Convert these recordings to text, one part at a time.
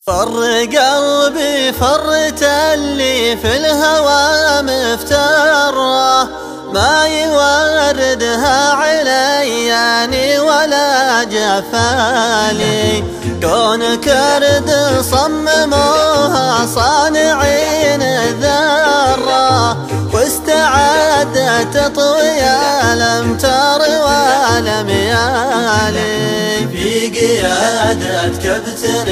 فر قلبي فرت اللي في الهوى مفترة، ما يوردها علياني ولا جفالي. كونك ارد صمموها صانعين الذرة، واستعدت تطوي الامتار والاميالي. في قيادة كبتن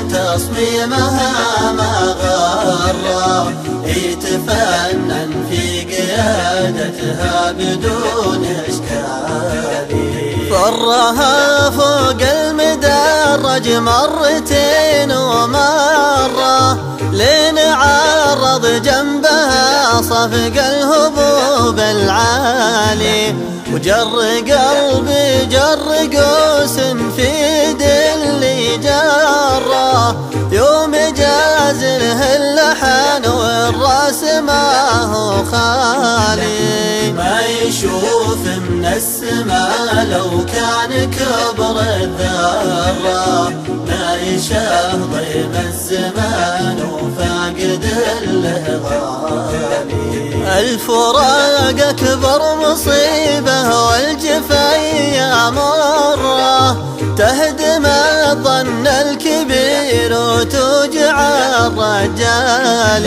تصميمها ما غره، يتفنن في قيادتها بدون اشكال. فرها فوق المدرج مرتين ومره، لين عرض جنبها صفق الهبوب العالي. وجر قلبي جر قوس في اللي جره، يوم جازله اللحن والراس ما هو خالي. ما يشوف من السما لو كان كبر الذرة، ما يشاه ضيم الزمان وفاقد الغالي. الفراق أكبر مصيبة والجفاية مرة، تهدم الظن الكبير وتوجع الرجال.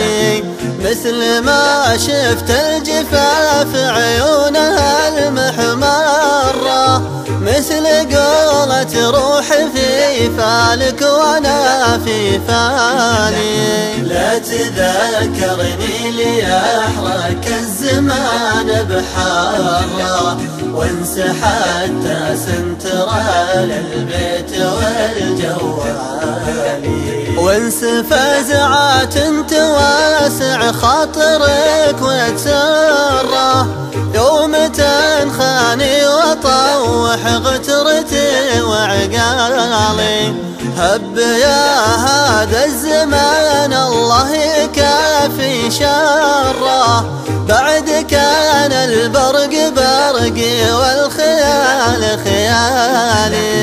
مثل ما شفت الجفاف عيونها المحمرة، مثل قولة روحي في فالك وانا في فالي. لا تذكرني ليحرك الزمان بحارة، وانسى حتى سنترى للبيت والجوالي. وانسى فزعات تواسع خاطرك وتسره، يوم تنخاني وطوح غترتي وعقالي. هب يا هذا الزمان الله يكافي شره، بعد كان البرق برقي والخيال خيالي.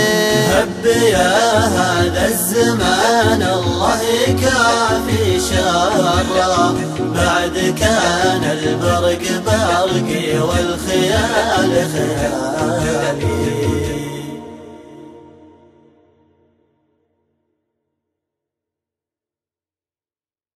هب يا هذا الزمان الله يكافي شره، بعد كان البرق برقي والخيال خيالي.